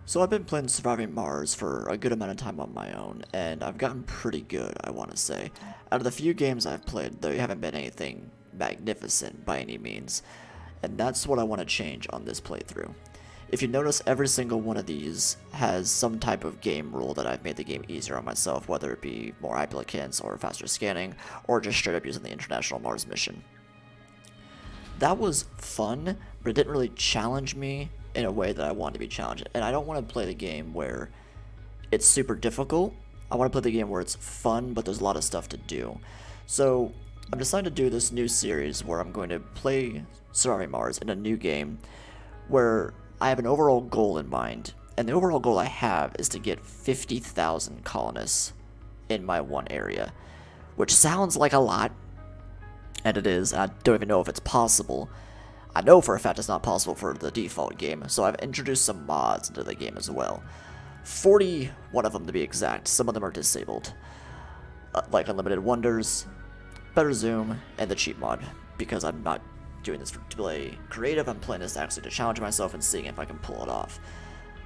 So I've been playing Surviving Mars for a good amount of time on my own, and I've gotten pretty good, I want to say. Out of the few games I've played, they haven't been anything magnificent by any means, and that's what I want to change on this playthrough. If you notice, every single one of these has some type of game rule that I've made the game easier on myself, whether it be more applicants or faster scanning, or just straight up using the International Mars mission. That was fun, but it didn't really challenge me in a way that I wanted to be challenged. And I don't want to play the game where it's super difficult. I want to play the game where it's fun, but there's a lot of stuff to do. So I've decided to do this new series where I'm going to play Surviving Mars in a new game where I have an overall goal in mind. And the overall goal I have is to get 50,000 colonists in my one area, which sounds like a lot, and it is. I don't even know if it's possible. I know for a fact it's not possible for the default game, so I've introduced some mods into the game as well. 41 of them to be exact. Some of them are disabled, like Unlimited Wonders, Better Zoom, and the cheat mod, because I'm not doing this to play creative. I'm playing this actually to challenge myself and seeing if I can pull it off.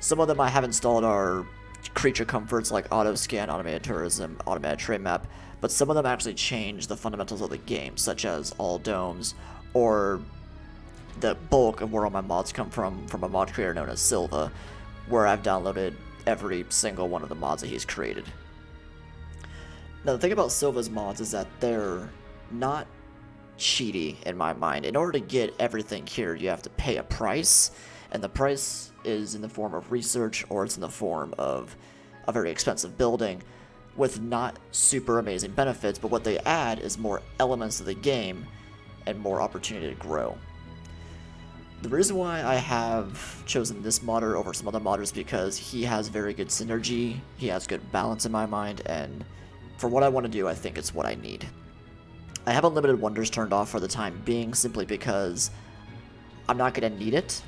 Some of them I have installed are creature comforts like auto scan, automated tourism, automated trade map, but some of them actually change the fundamentals of the game, such as all domes, or the bulk of where all my mods come from a mod creator known as Silva, where I've downloaded every single one of the mods that he's created. Now the thing about Silva's mods is that they're not cheaty in my mind. In order to get everything here, you have to pay a price, and the price is in the form of research, or it's in the form of a very expensive building with not super amazing benefits, but what they add is more elements of the game and more opportunity to grow. The reason why I have chosen this modder over some other modders is because he has very good synergy, he has good balance in my mind, and for what I want to do, I think it's what I need. I have Unlimited Wonders turned off for the time being, simply because I'm not going to need it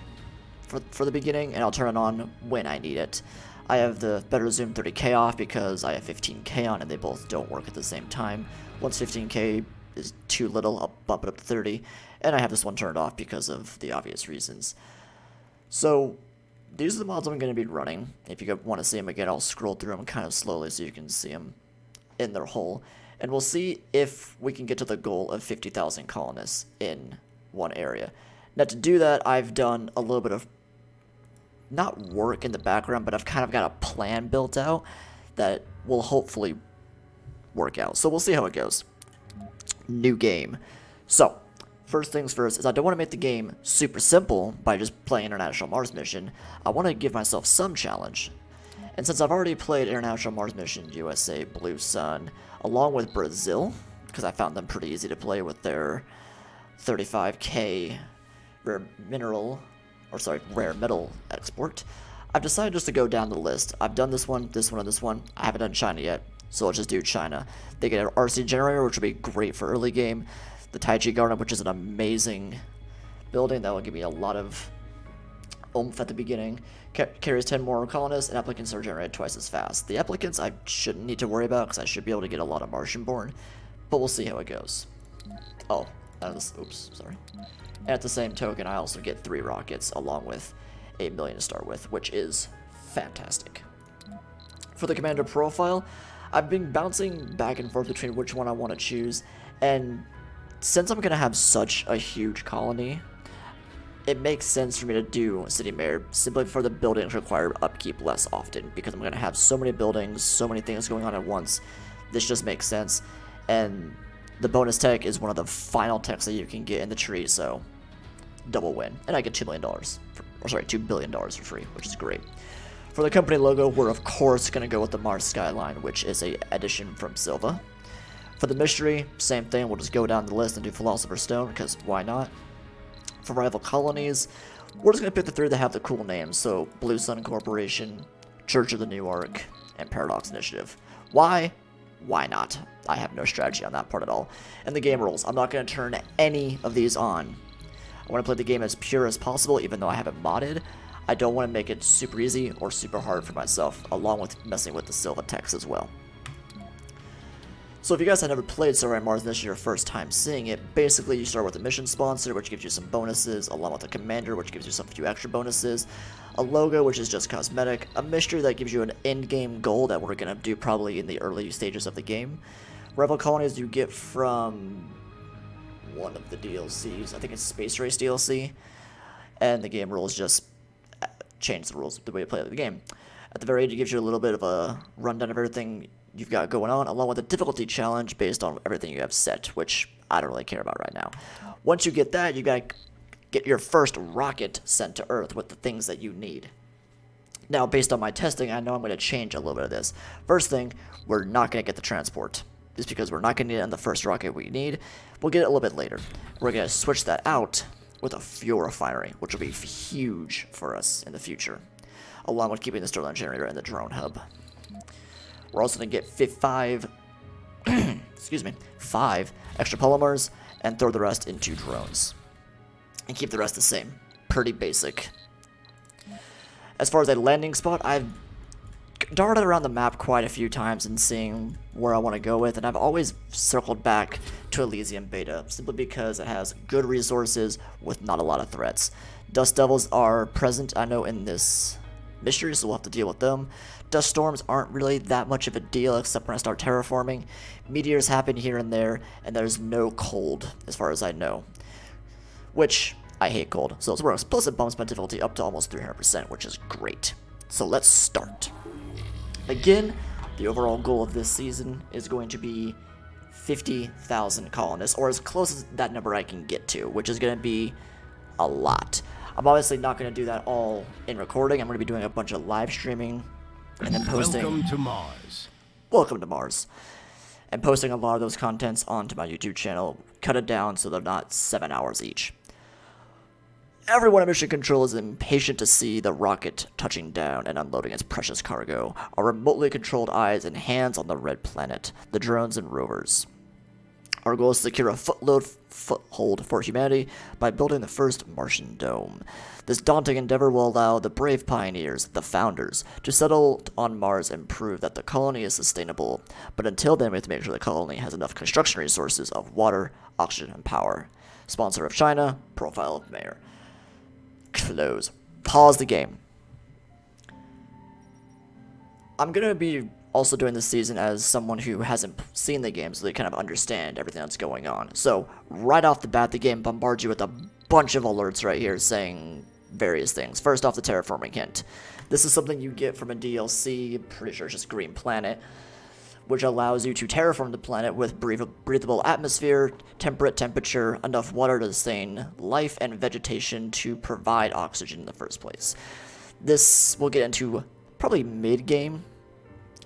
for the beginning, and I'll turn it on when I need it. I have the Better Zoom 30k off because I have 15k on, and they both don't work at the same time. Once 15k is too little, I'll bump it up to 30, and I have this one turned off because of the obvious reasons. So these are the mods I'm going to be running. If you want to see them again, I'll scroll through them kind of slowly so you can see them in their whole, and we'll see if we can get to the goal of 50,000 colonists in one area. Now to do that, I've done a little bit of, not work in the background, but I've kind of got a plan built out that will hopefully work out. So we'll see how it goes. New game. So first things first is I don't want to make the game super simple by just playing International Mars Mission. I want to give myself some challenge. And since I've already played International Mars Mission USA, Blue Sun, along with Brazil, because I found them pretty easy to play with their 35k rare metal export, I've decided just to go down the list. I've done this one, this one, and this one. I haven't done China yet, so I'll just do China. They get an RC generator, which will be great for early game. The Tai Chi Garden, which is an amazing building that will give me a lot of oomph at the beginning. Carries 10 more colonists, and applicants are generated twice as fast. The applicants I shouldn't need to worry about because I should be able to get a lot of Martian born, but we'll see how it goes. Oh, oops, sorry. And at the same token, I also get 3 rockets along with 8 million to start with, which is fantastic. For the commander profile, I've been bouncing back and forth between which one I want to choose, and since I'm going to have such a huge colony, it makes sense for me to do City Mayor simply for the buildings require upkeep less often, because I'm going to have so many buildings, so many things going on at once. This just makes sense, and the bonus tech is one of the final techs that you can get in the tree, so double win. And I get $2 million, $2 billion for free, which is great. For the company logo, we're of course going to go with the Mars Skyline, which is a addition from Silva. For the mystery, same thing, we'll just go down the list and do Philosopher's Stone, because why not? For rival colonies, we're just going to pick the 3 that have the cool names, so Blue Sun Corporation, Church of the New Ark, and Paradox Initiative. Why? Why not? I have no strategy on that part at all. And the game rules, I'm not going to turn any of these on. I want to play the game as pure as possible, even though I haven't modded. I don't want to make it super easy or super hard for myself, along with messing with the Silva text as well. So if you guys have never played Survey Mars and this is your first time seeing it, basically you start with a mission sponsor, which gives you some bonuses, along with a commander, which gives you some few extra bonuses, a logo, which is just cosmetic, a mystery that gives you an end-game goal that we're going to do probably in the early stages of the game. Rival colonies you get from one of the DLCs, I think it's Space Race DLC, and the game rules just change the rules, the way you play the game. At the very end, it gives you a little bit of a rundown of everything you've got going on, along with a difficulty challenge based on everything you have set, which I don't really care about right now. Once you get that, you gotta get your first rocket sent to Earth with the things that you need. Now, based on my testing, I know I'm going to change a little bit of this. First thing, we're not going to get the transport. Just because we're not going to need it on the first rocket we need. We'll get it a little bit later. We're going to switch that out with a fuel refinery, which will be huge for us in the future, along with keeping the Sterling generator and the drone hub. We're also going to get 5 extra polymers and throw the rest into drones. And keep the rest the same. Pretty basic. As far as a landing spot, I've darted around the map quite a few times and seeing where I want to go with, and I've always circled back to Elysium Beta, simply because it has good resources with not a lot of threats. Dust Devils are present, I know, in this mystery, so we'll have to deal with them. Dust storms aren't really that much of a deal except when I start terraforming. Meteors happen here and there, and there's no cold, as far as I know. Which, I hate cold, so it works. Plus it bumps my difficulty up to almost 300%, which is great. So let's start. Again, the overall goal of this season is going to be 50,000 colonists, or as close as that number I can get to, which is going to be a lot. I'm obviously not going to do that all in recording. I'm going to be doing a bunch of live streaming and then posting. Welcome to Mars. Welcome to Mars. And posting a lot of those contents onto my YouTube channel. Cut it down so they're not 7 hours each. Everyone at Mission Control is impatient to see the rocket touching down and unloading its precious cargo. Our remotely controlled eyes and hands on the red planet, the drones and rovers. Our goal is to secure a foothold for humanity by building the first Martian dome. This daunting endeavor will allow the brave pioneers, the founders, to settle on Mars and prove that the colony is sustainable. But until then, we have to make sure the colony has enough construction resources of water, oxygen, and power. Sponsor of China, profile of mayor. Close. Pause the game. I'm going to be also doing this season as someone who hasn't seen the game, so they kind of understand everything that's going on. So, right off the bat, the game bombards you with a bunch of alerts right here saying various things. First off, the terraforming hint. This is something you get from a DLC, I'm pretty sure it's just Green Planet, which allows you to terraform the planet with breathable atmosphere, temperate temperature, enough water to sustain life and vegetation to provide oxygen in the first place. This we'll get into probably mid-game,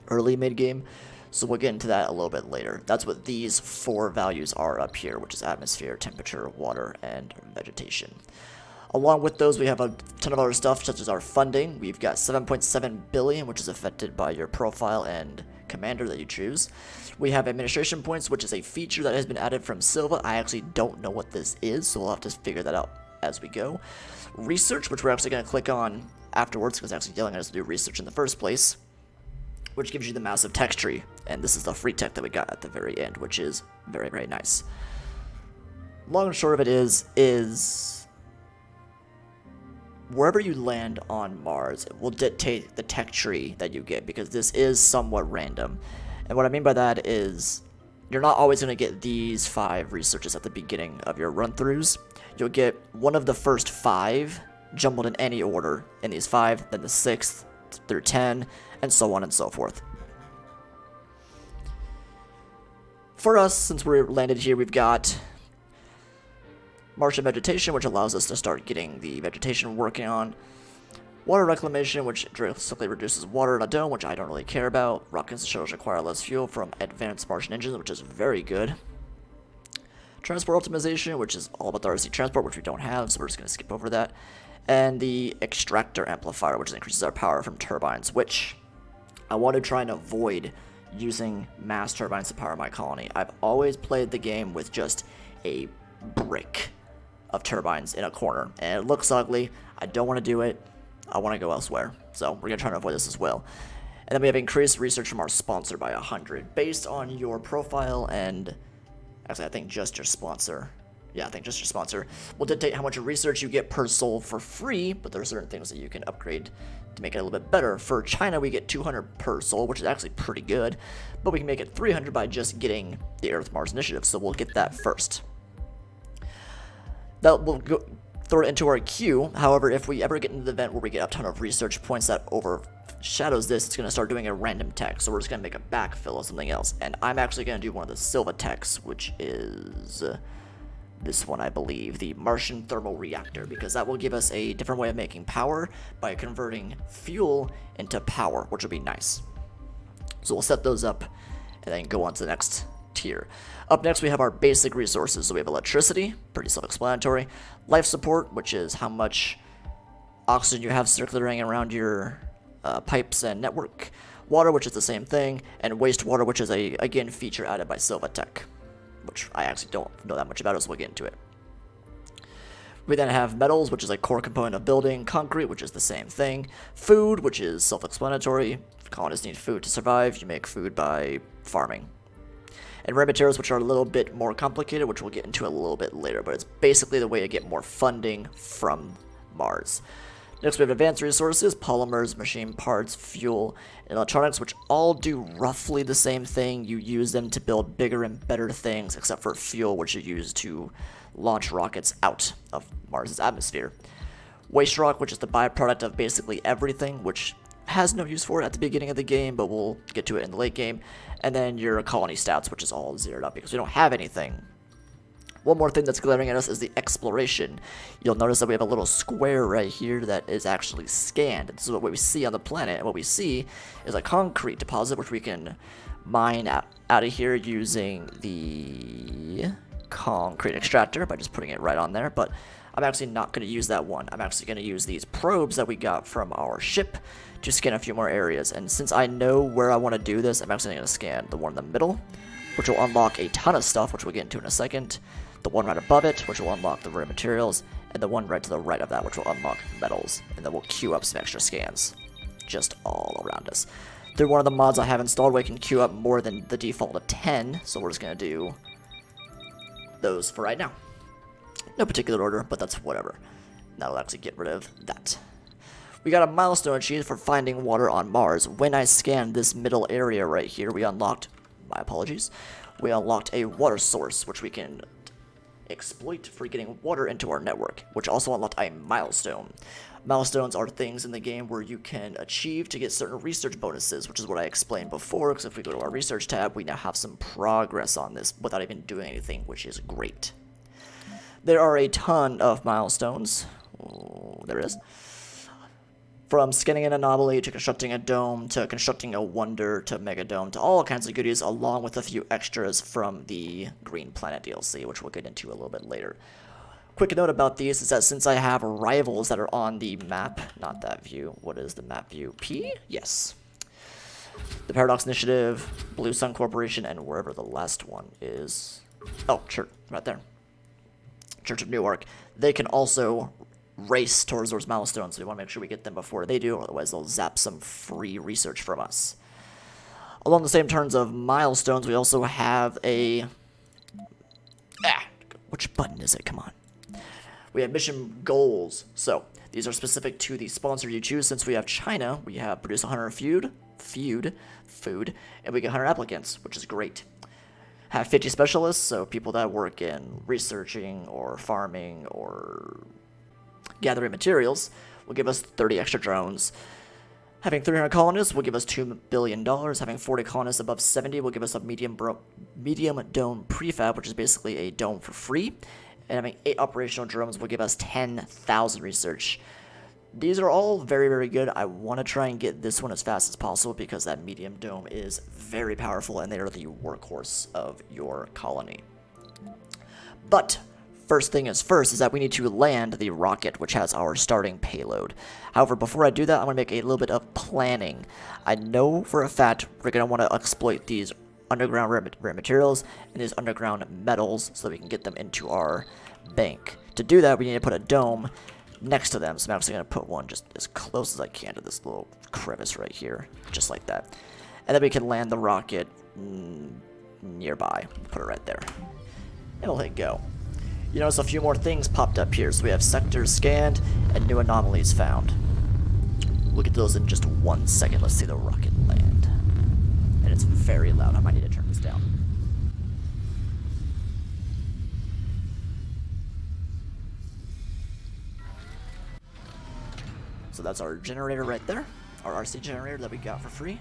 early mid-game, so we'll get into that a little bit later. That's what these 4 values are up here, which is atmosphere, temperature, water, and vegetation. Along with those, we have a ton of other stuff, such as our funding. We've got 7.7 billion, which is affected by your profile and commander that you choose. We have administration points, which is a feature that has been added from Silva. I actually don't know what this is, so we'll have to figure that out as we go. Research, which we're actually going to click on afterwards, because it's actually telling us to do research in the first place, which gives you the massive tech tree. And this is the free tech that we got at the very end, which is very, very nice. Long and short of it is wherever you land on Mars, it will dictate the tech tree that you get, because this is somewhat random. And what I mean by that is, you're not always going to get these 5 researches at the beginning of your run-throughs. You'll get one of the first 5 jumbled in any order in these 5, then the 6th through 10, and so on and so forth. For us, since we're landed here, we've got Martian vegetation, which allows us to start getting the vegetation working on. Water reclamation, which drastically reduces water in a dome, which I don't really care about. Rockets and shuttles require less fuel from advanced Martian engines, which is very good. Transport optimization, which is all about the RC transport, which we don't have, so we're just going to skip over that. And the extractor amplifier, which increases our power from turbines, which I want to try and avoid using mass turbines to power my colony. I've always played the game with just a brick of turbines in a corner, and it looks ugly. I don't want to do it. I want to go elsewhere, so we're going to try to avoid this as well. And then we have increased research from our sponsor by 100, based on your profile and, actually I think just your sponsor. Yeah, I think just your sponsor will dictate how much research you get per soul for free, but there are certain things that you can upgrade to make it a little bit better. For China, we get 200 per soul, which is actually pretty good, but we can make it 300 by just getting the Earth-Mars initiative, so we'll get that first. That will go, throw it into our queue. However, if we ever get into the event where we get a ton of research points that overshadows this, it's going to start doing a random tech, so we're just going to make a backfill of something else. And I'm actually going to do one of the Silva techs, which is this one, I believe, the Martian thermal reactor, because that will give us a different way of making power by converting fuel into power, which will be nice. So we'll set those up and then go on to the next tier. Up next, we have our basic resources. So we have electricity, pretty self-explanatory. Life support, which is how much oxygen you have circulating around your pipes and network. Water, which is the same thing. And wastewater, which is a, again, feature added by Silva Tech, which I actually don't know that much about, so we'll get into it. We then have metals, which is a core component of building. Concrete, which is the same thing. Food, which is self-explanatory. Colonists need food to survive. You make food by farming. And rare materials, which are a little bit more complicated, which we'll get into a little bit later, but it's basically the way to get more funding from Mars. Next, we have advanced resources, polymers, machine parts, fuel, and electronics, which all do roughly the same thing. You use them to build bigger and better things, except for fuel, which you use to launch rockets out of Mars's atmosphere. Waste rock, which is the byproduct of basically everything, which has no use for it at the beginning of the game, but we'll get to it in the late game. And then your colony stats, which is all zeroed up because we don't have anything. One more thing that's glaring at us is the exploration. You'll notice that we have a little square right here that is actually scanned. This is what we see on the planet, and what we see is a concrete deposit, which we can mine out of here using the concrete extractor by just putting it right on there. But I'm actually not going to use that one. I'm actually going to use these probes that we got from our ship to scan a few more areas. And since I know where I want to do this, I'm actually going to scan the one in the middle, which will unlock a ton of stuff, which we'll get into in a second. The one right above it, which will unlock the rare materials, and the one right to the right of that, which will unlock metals. And then we'll queue up some extra scans just all around us. Through one of the mods I have installed, we can queue up more than the default of 10, so we're just going to do those for right now. No particular order, but that's whatever. That'll actually get rid of that. We got a milestone achieved for finding water on Mars. When I scanned this middle area right here, we unlocked, my apologies, we unlocked a water source, which we can exploit for getting water into our network, which also unlocked a milestone. Milestones are things in the game where you can achieve to get certain research bonuses, which is what I explained before, because if we go to our research tab, we now have some progress on this without even doing anything, which is great. There are a ton of milestones. Oh, there is. From scanning an anomaly, to constructing a dome, to constructing a wonder, to mega dome, to all kinds of goodies, along with a few extras from the Green Planet DLC, which we'll get into a little bit later. Quick note about these is that since I have rivals that are on the map, not that view, what is the map view? P? Yes. The Paradox Initiative, Blue Sun Corporation, and wherever the last one is. Oh, sure, right there. Church of Newark. They can also race towards those milestones, so we want to make sure we get them before they do, otherwise they'll zap some free research from us. Along the same terms of milestones, we also have a... which button is it? Come on. We have mission goals. So, these are specific to the sponsor you choose. Since we have China, we have produce 100 food, and we get 100 applicants, which is great. Have 50 specialists, so people that work in researching or farming or gathering materials will give us 30 extra drones. Having 300 colonists will give us $2 billion. Having 40 colonists above 70 will give us a medium dome prefab, which is basically a dome for free. And having 8 operational drones will give us 10,000 research. These are all very, very good. I want to try and get this one as fast as possible because that medium dome is very powerful and they are the workhorse of your colony. But first thing is first is that we need to land the rocket, which has our starting payload. However, before I do that, I'm going to make a little bit of planning. I know for a fact we're going to want to exploit these underground rare materials and these underground metals so that we can get them into our bank. To do that, we need to put a dome next to them. So I'm actually going to put one just as close as I can to this little crevice right here, just like that. And then we can land the rocket nearby. Put it right there. And we'll hit go. You notice a few more things popped up here. So we have sectors scanned and new anomalies found. We'll get to those in just 1 second. Let's see the rocket land. And it's very loud. I might need to turn this down. So that's our generator right there. Our RC generator that we got for free.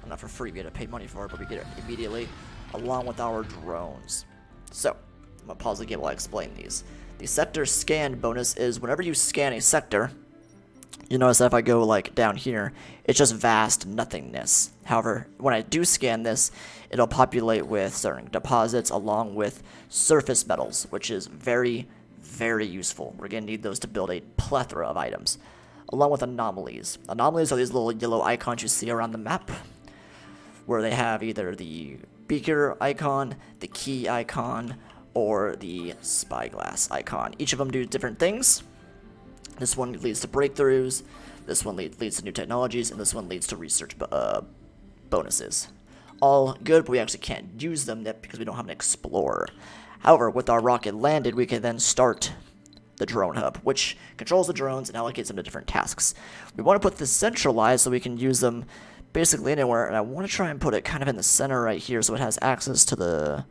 Well, not for free, we had to pay money for it, but we get it immediately, along with our drones. So, I'm going to pause the game while I explain these. The sector scan bonus is whenever you scan a sector, you notice that if I go like down here, it's just vast nothingness. However, when I do scan this, it'll populate with certain deposits along with surface metals, which is very, very useful. We're going to need those to build a plethora of items, along with anomalies. Anomalies are these little yellow icons you see around the map, where they have either the beaker icon, the key icon, or the spyglass icon. Each of them do different things. This one leads to breakthroughs, this one leads to new technologies, and this one leads to research bonuses. All good, but we actually can't use them yet because we don't have an explorer. However, with our rocket landed, we can then start the drone hub, which controls the drones and allocates them to different tasks. We want to put this centralized so we can use them basically anywhere, and I want to try and put it kind of in the center right here so it has access to the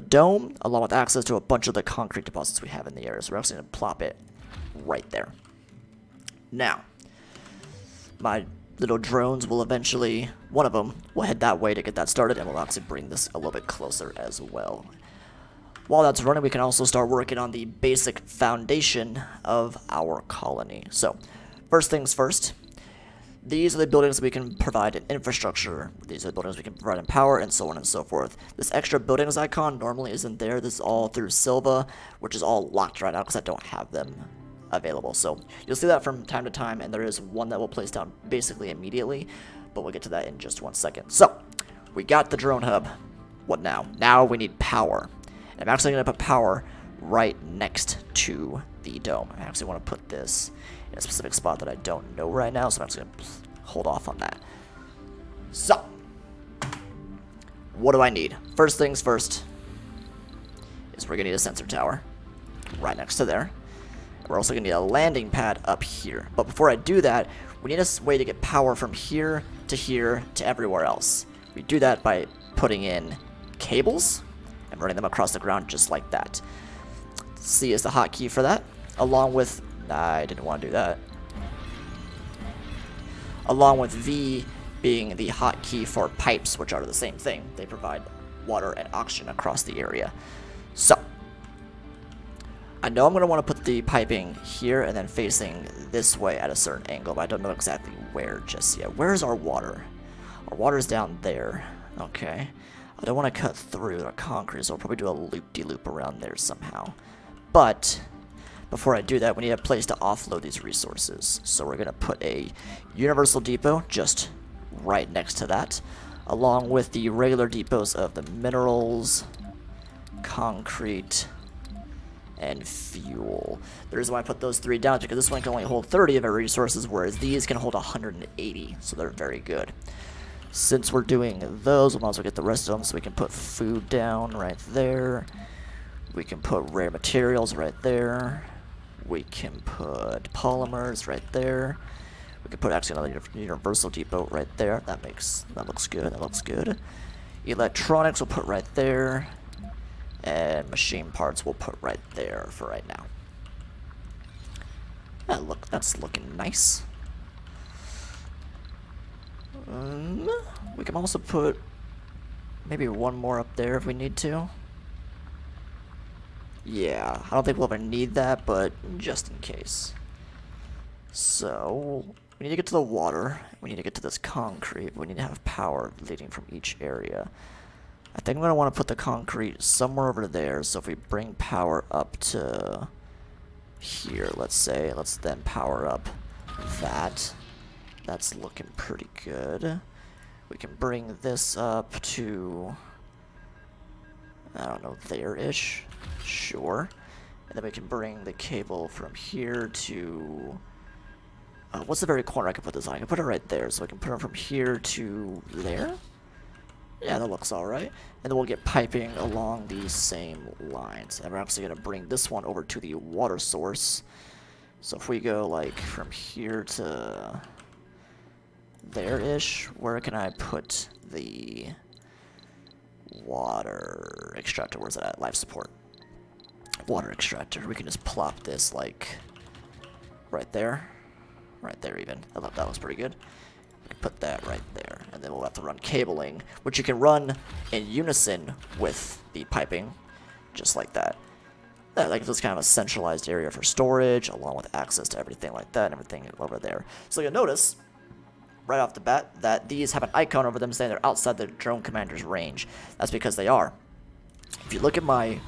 dome, along with access to a bunch of the concrete deposits we have in the area. So we're actually going to plop it right there. Now, my little drones will eventually, one of them will head that way to get that started, and we'll actually bring this a little bit closer as well. While that's running, we can also start working on the basic foundation of our colony. So, first things first, these are the buildings we can provide in infrastructure. These are the buildings we can provide in power, and so on and so forth. This extra buildings icon normally isn't there. This is all through Silva, which is all locked right now because I don't have them available. So you'll see that from time to time, and there is one that will place down basically immediately, but we'll get to that in just 1 second. So, we got the drone hub. What now? Now we need power. And I'm actually going to put power right next to the dome. I actually want to put this in a specific spot that I don't know right now, so I'm actually going to hold off on that. So, what do I need? First things first is we're going to need a sensor tower right next to there. We're also going to need a landing pad up here. But before I do that, we need a way to get power from here to everywhere else. We do that by putting in cables and running them across the ground just like that. C is the hotkey for that, along with, I didn't want to do that, along with V being the hotkey for pipes, which are the same thing. They provide water and oxygen across the area. So, I know I'm going to want to put the piping here and then facing this way at a certain angle, but I don't know exactly where just yet. Where's our water? Our water's down there. Okay. I don't want to cut through the concrete, so I'll probably do a loop-de-loop around there somehow. But before I do that, we need a place to offload these resources. So we're going to put a universal depot just right next to that, along with the regular depots of the minerals, concrete, and fuel. The reason why I put those three down is because this one can only hold 30 of our resources, whereas these can hold 180, so they're very good. Since we're doing those, we might as well get the rest of them, so we can put food down right there. We can put rare materials right there. We can put polymers right there. We can put actually another universal depot right there. That looks good. That looks good. Electronics we'll put right there. And machine parts we'll put right there for right now. That's looking nice. We can also put maybe one more up there if we need to. Yeah, I don't think we'll ever need that, but just in case. So, we need to get to the water. We need to get to this concrete. We need to have power leading from each area. I think I'm going to want to put the concrete somewhere over there, so if we bring power up to here, let's say, let's then power up that. That's looking pretty good. We can bring this up to, I don't know, there-ish. Sure. And then we can bring the cable from here to... what's the very corner I can put this on? I can put it right there, so I can put it from here to there? Yeah, that looks alright. And then we'll get piping along these same lines. And we're actually going to bring this one over to the water source. So if we go, like, from here to there-ish, where can I put the water extractor? Where's it at? Life support. Water extractor. We can just plop this, like, right there. Right there, even. I thought that was pretty good. Put that right there. And then we'll have to run cabling, which you can run in unison with the piping, just like that. Like this kind of a centralized area for storage, along with access to everything like that, and everything over there. So you'll notice, right off the bat, that these have an icon over them saying they're outside the drone commander's range. That's because they are. If you look at my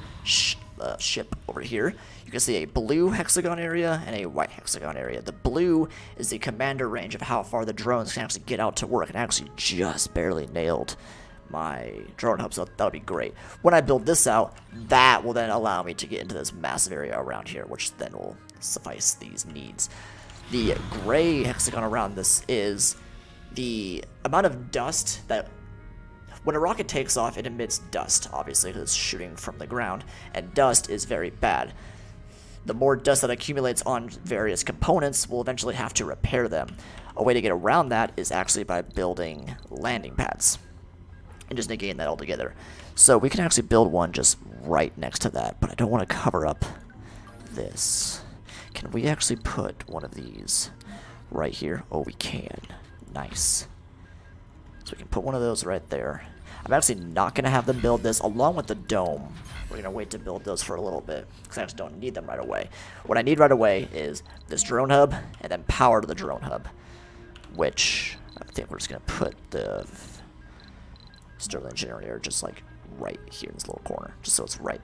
ship over here, you can see a blue hexagon area and a white hexagon area. The blue is the commander range of how far the drones can actually get out to work, and I actually just barely nailed my drone hub, so that'll be great. When I build this out, that will then allow me to get into this massive area around here, which then will suffice these needs. The gray hexagon around this is the amount of dust that, when a rocket takes off, it emits dust, obviously, because it's shooting from the ground, and dust is very bad. The more dust that accumulates on various components, we'll eventually have to repair them. A way to get around that is actually by building landing pads and just negating that altogether. So we can actually build one just right next to that, but I don't want to cover up this. Can we actually put one of these right here? Oh, we can. Nice. So we can put one of those right there. I'm actually not going to have them build this along with the dome. We're going to wait to build those for a little bit, because I just don't need them right away. What I need right away is this drone hub, and then power to the drone hub, which I think we're just going to put the Sterling generator just like right here in this little corner, just so it's right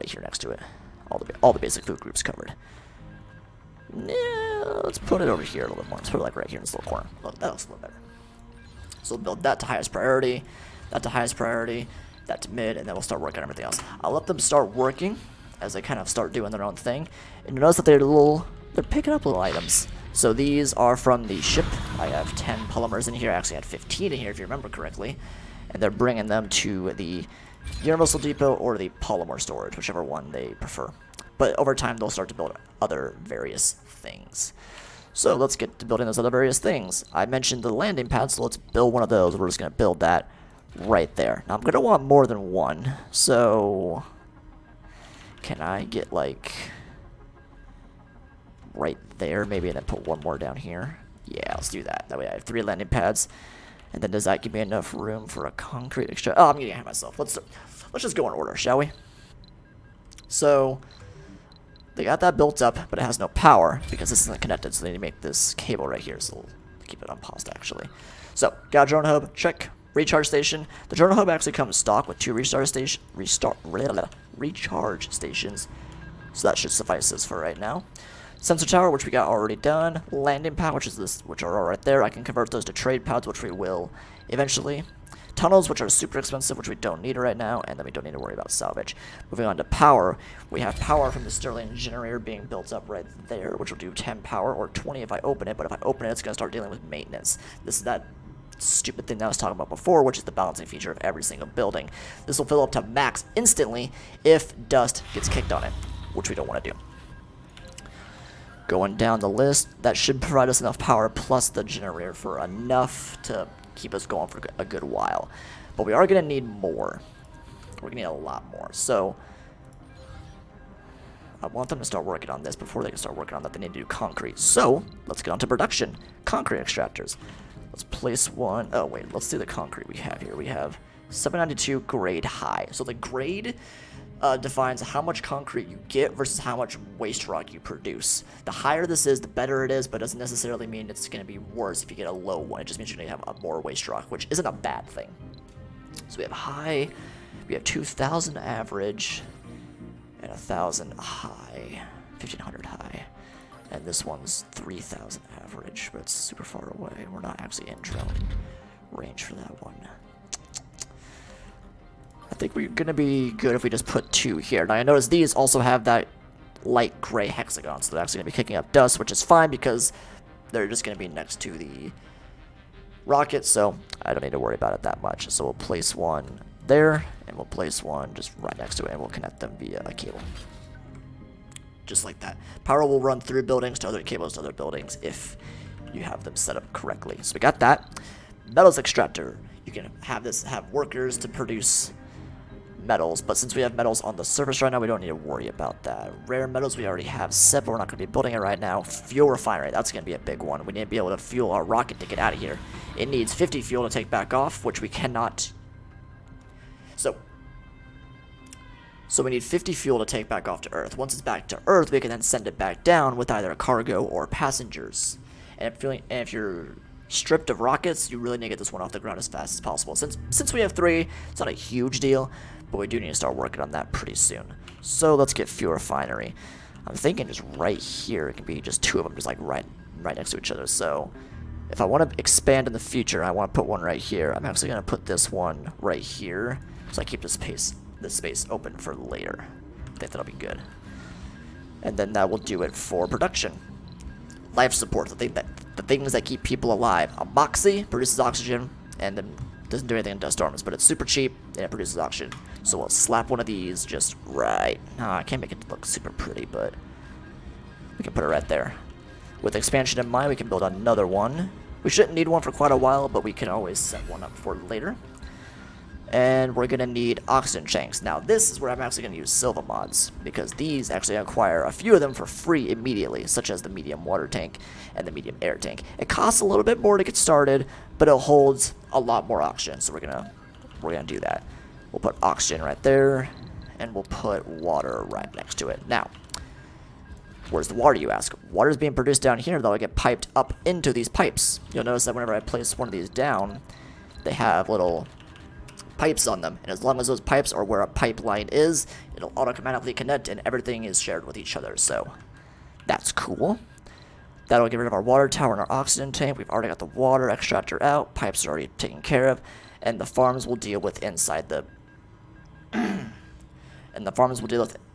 here next to it. All the basic food groups covered. Yeah, let's put it over here a little bit more. Let's put it like right here in this little corner. Look, that looks a little better. So we'll build that to highest priority, that to highest priority, that to mid, and then we'll start working on everything else. I'll let them start working as they kind of start doing their own thing. And you notice that they're picking up little items. So these are from the ship. I have 10 polymers in here. I actually had 15 in here, if you remember correctly. And they're bringing them to the Universal Depot or the polymer storage, whichever one they prefer. But over time, they'll start to build other various things. So let's get to building those other various things. I mentioned the landing pad, so let's build one of those. We're just going to build that right there. Now, I'm going to want more than one. So can I get, like, right there maybe, and then put one more down here? Yeah, let's do that. That way I have 3 landing pads. And then does that give me enough room for a concrete extra? Oh, I'm getting ahead of myself. Let's just go in order, shall we? So they got that built up, but it has no power because this isn't connected, so they need to make this cable right here. So we'll keep it on paused, actually. So got a drone hub, check. Recharge station. The drone hub actually comes stock with 2 recharge stations, so that should suffice us for right now. Sensor tower, which we got already done. Landing pad, which are all right there. I can convert those to trade pads, which we will eventually. Tunnels, which are super expensive, which we don't need right now, and then we don't need to worry about salvage. Moving on to power, we have power from the Sterling generator being built up right there, which will do 10 power, or 20 if I open it, but if I open it, it's going to start dealing with maintenance. This is that stupid thing that I was talking about before, which is the balancing feature of every single building. This will fill up to max instantly if dust gets kicked on it, which we don't want to do. Going down the list, that should provide us enough power plus the generator for enough to keep us going for a good while. But we are going to need more. We're going to need a lot more. So I want them to start working on this. Before they can start working on that, they need to do concrete. So let's get on to production. Concrete extractors. Let's place one. Oh, wait. Let's see the concrete we have here. We have 792 grade high. So the grade defines how much concrete you get versus how much waste rock you produce. The higher this is, the better it is, but doesn't necessarily mean it's going to be worse if you get a low one. It just means you're going to have more waste rock, which isn't a bad thing. So we have high, we have 2,000 average, and 1,000 high, 1,500 high. And this one's 3,000 average, but it's super far away. We're not actually in drone range for that one. think we're gonna be good if we just put 2 here. Now I notice these also have that light gray hexagon, so they're actually gonna be kicking up dust, which is fine because they're just gonna be next to the rocket, so I don't need to worry about it that much. So we'll place one there, and we'll place one just right next to it, and we'll connect them via a cable. Just like that. Power will run through buildings to other cables to other buildings if you have them set up correctly. So we got that. Metals extractor. You can have workers to produce metals, but since we have metals on the surface right now, we don't need to worry about that. Rare metals we already have set, but we're not going to be building it right now. Fuel refinery, that's going to be a big one. We need to be able to fuel our rocket to get out of here. It needs 50 fuel to take back off, which we cannot. So we need 50 fuel to take back off to Earth. Once it's back to Earth, we can then send it back down with either cargo or passengers. And if you're stripped of rockets, you really need to get this one off the ground as fast as possible. Since we have 3, it's not a huge deal, but we do need to start working on that pretty soon. So let's get fuel refinery. I'm thinking just right here, it can be just 2 of them, just like right next to each other. So if I want to expand in the future, I want to put one right here. I'm actually going to put this one right here, so I keep this space open for later. I think that'll be good. And then that will do it for production. Life support, the things that keep people alive. A moxie produces oxygen and then doesn't do anything in dust storms, but it's super cheap and it produces oxygen. So we'll slap one of these just right. I can't make it look super pretty, but we can put it right there. With expansion in mind, we can build another one. We shouldn't need one for quite a while, but we can always set one up for later. And we're going to need oxygen tanks. Now this is where I'm actually going to use Silva mods, because these actually acquire a few of them for free immediately, such as the medium water tank and the medium air tank. It costs a little bit more to get started, but it holds a lot more oxygen, so we're gonna do that. We'll put oxygen right there, and we'll put water right next to it. Now, where's the water, you ask? Water is being produced down here, that'll get piped up into these pipes. You'll notice that whenever I place one of these down, they have little pipes on them, and as long as those pipes are where a pipeline is, it'll automatically connect and everything is shared with each other, so that's cool. That'll get rid of our water tower and our oxygen tank. We've already got the water extractor out, pipes are already taken care of, and the farms will deal with inside the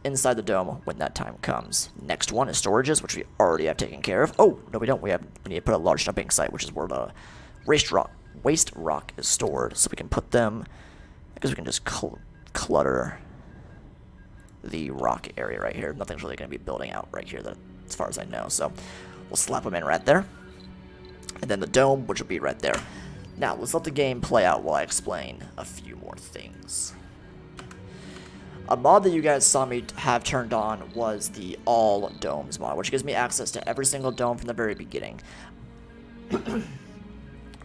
inside the dome when that time comes. Next one is storages, which we already have taken care of. Oh, no we don't, we need to put a large dumping site, which is where the waste rock is stored, so we can put them, because we can just clutter the rock area right here. Nothing's really going to be building out right here, as far as I know. So we'll slap them in right there. And then the dome, which will be right there. Now, let's let the game play out while I explain a few more things. A mod that you guys saw me have turned on was the All Domes mod, which gives me access to every single dome from the very beginning.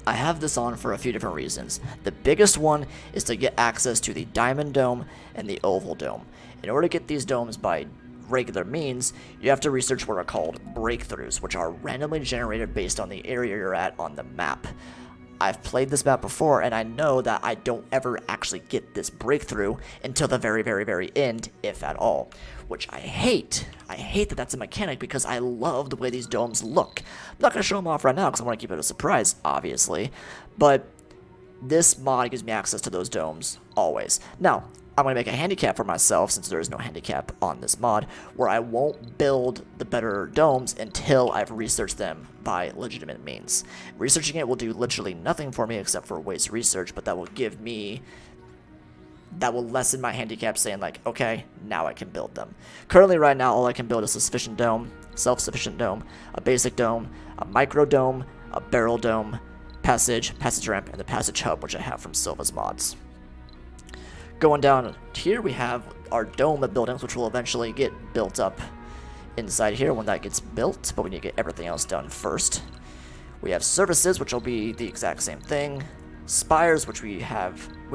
I have this on for a few different reasons. The biggest one is to get access to the Diamond Dome and the Oval Dome. In order to get these domes by regular means, you have to research what are called breakthroughs, which are randomly generated based on the area you're at on the map. I've played this map before, and I know that I don't ever actually get this breakthrough until the very, very, very end, if at all. Which I hate. I hate that that's a mechanic because I love the way these domes look. I'm not going to show them off right now because I want to keep it a surprise, obviously. But this mod gives me access to those domes always. Now, I'm going to make a handicap for myself, since there is no handicap on this mod, where I won't build the better domes until I've researched them by legitimate means. Researching it will do literally nothing for me except for waste research, but that will lessen my handicap, saying like, okay, now I can build them. Currently right now, all I can build is a sufficient dome, self-sufficient dome, a basic dome, a micro dome, a barrel dome, passage ramp, and the passage hub, which I have from Silva's mods. Going down here, we have our dome of buildings, which will eventually get built up inside here when that gets built, but we need to get everything else done first. We have services, which will be the exact same thing. Spires, which we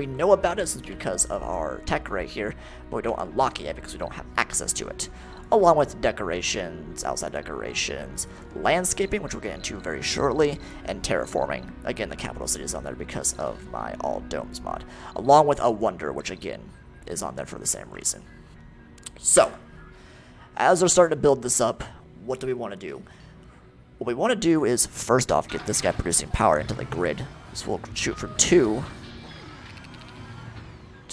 know about it because of our tech right here, but we don't unlock it yet because we don't have access to it. Along with decorations, outside decorations, landscaping, which we'll get into very shortly, and terraforming. Again, the capital city is on there because of my All Domes mod. Along with a wonder, which again is on there for the same reason. So, as we're starting to build this up, what do we want to do? What we want to do is, first off, get this guy producing power into the grid. So we'll shoot from 2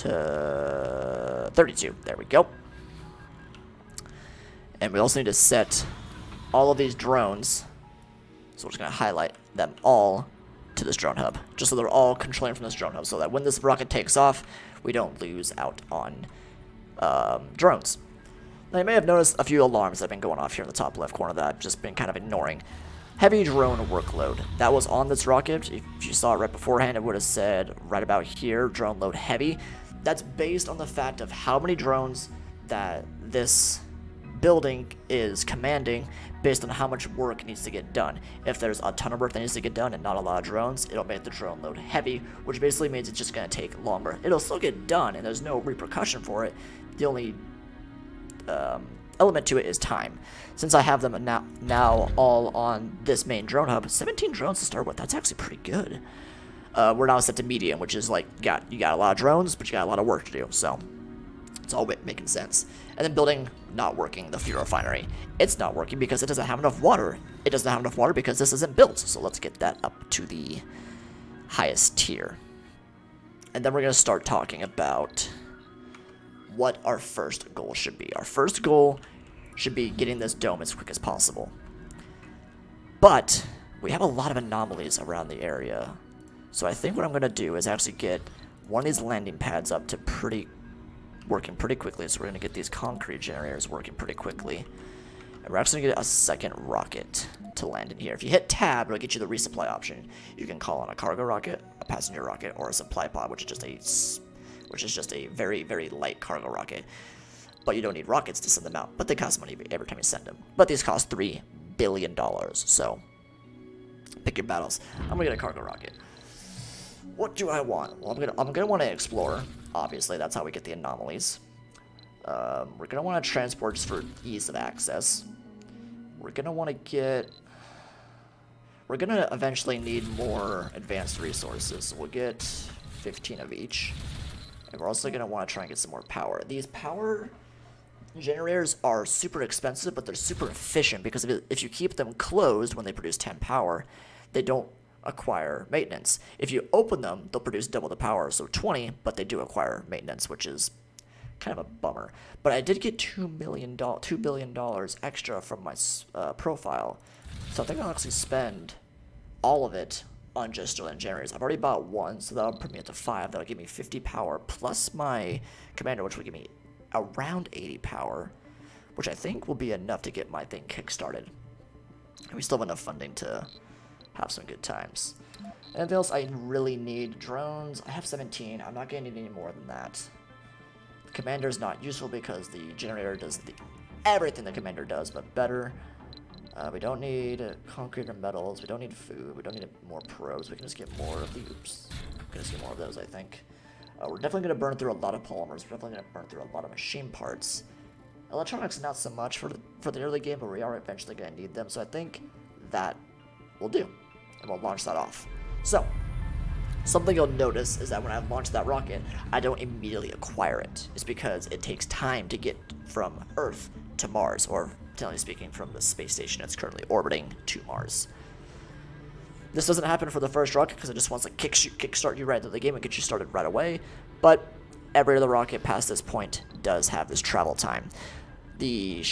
to 32. There we go. And we also need to set all of these drones. So we're just going to highlight them all to this drone hub, just so they're all controlling from this drone hub, so that when this rocket takes off, we don't lose out on drones. Now, you may have noticed a few alarms that have been going off here in the top left corner that I've just been kind of ignoring. Heavy drone workload. That was on this rocket. If you saw it right beforehand, it would have said right about here, drone load heavy. That's based on the fact of how many drones that this building is commanding based on how much work needs to get done. If there's a ton of work that needs to get done and not a lot of drones, it'll make the drone load heavy, which basically means it's just going to take longer. It'll still get done and there's no repercussion for it. The only element to it is time. Since I have them now all on this main drone hub, 17 drones to start with, that's actually pretty good. We're now set to medium, which is like, you got a lot of drones, but you got a lot of work to do, so it's all making sense. And then building, not working, the fuel refinery. It's not working because it doesn't have enough water. It doesn't have enough water because this isn't built, so let's get that up to the highest tier. And then we're going to start talking about what our first goal should be. Our first goal should be getting this dome as quick as possible. But we have a lot of anomalies around the area. So I think what I'm going to do is actually get one of these landing pads up to working pretty quickly. So we're going to get these concrete generators working pretty quickly. And we're actually going to get a second rocket to land in here. If you hit tab, it'll get you the resupply option. You can call on a cargo rocket, a passenger rocket, or a supply pod, which is just a very, very light cargo rocket. But you don't need rockets to send them out. But they cost money every time you send them. But these cost $3 billion. So pick your battles. I'm going to get a cargo rocket. What do I want? Well, I'm gonna want to explore. Obviously, that's how we get the anomalies. We're gonna want to transport just for ease of access. We're gonna eventually need more advanced resources. So we'll get 15 of each, and we're also gonna want to try and get some more power. These power generators are super expensive, but they're super efficient because if you keep them closed when they produce 10 power, they don't acquire maintenance. If you open them, they'll produce double the power, so 20, but they do acquire maintenance, which is kind of a bummer. But I did get $2 billion extra from my profile, so I think I'll actually spend all of it on just Sterling generators. I've already bought one, so that'll put me up to 5. That'll give me 50 power, plus my commander, which will give me around 80 power, which I think will be enough to get my thing kickstarted. And we still have enough funding to have some good times. Anything else I really need? Drones. I have 17. I'm not going to need any more than that. The commander is not useful because the generator does everything the commander does, but better. We don't need concrete or metals. We don't need food. We don't need more probes. We can just get more of the oops. We can just get more of those, I think. We're definitely going to burn through a lot of polymers. We're definitely going to burn through a lot of machine parts. Electronics, not so much for the early game, but we are eventually going to need them. So I think that will do. And we'll launch that off. So, something you'll notice is that when I launch that rocket, I don't immediately acquire it. It's because it takes time to get from Earth to Mars, or generally speaking, from the space station that's currently orbiting to Mars. This doesn't happen for the first rocket because it just wants to kickstart you right into the game and get you started right away. But every other rocket past this point does have this travel time. The,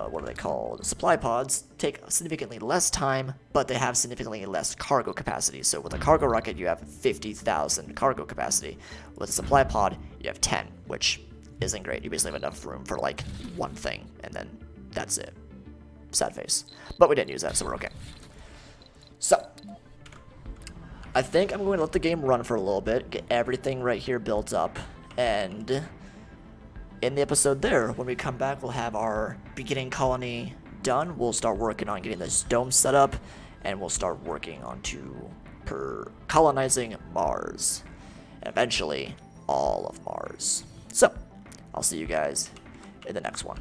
what are they called? The supply pods take significantly less time, but they have significantly less cargo capacity. So with a cargo rocket, you have 50,000 cargo capacity. With a supply pod, you have 10, which isn't great. You basically have enough room for like one thing, and then that's it. Sad face. But we didn't use that, so we're okay. So, I think I'm going to let the game run for a little bit, get everything right here built up, and in the episode there, when we come back, we'll have our beginning colony done. We'll start working on getting this dome set up, and we'll start working on colonizing Mars, and eventually all of Mars. So, I'll see you guys in the next one.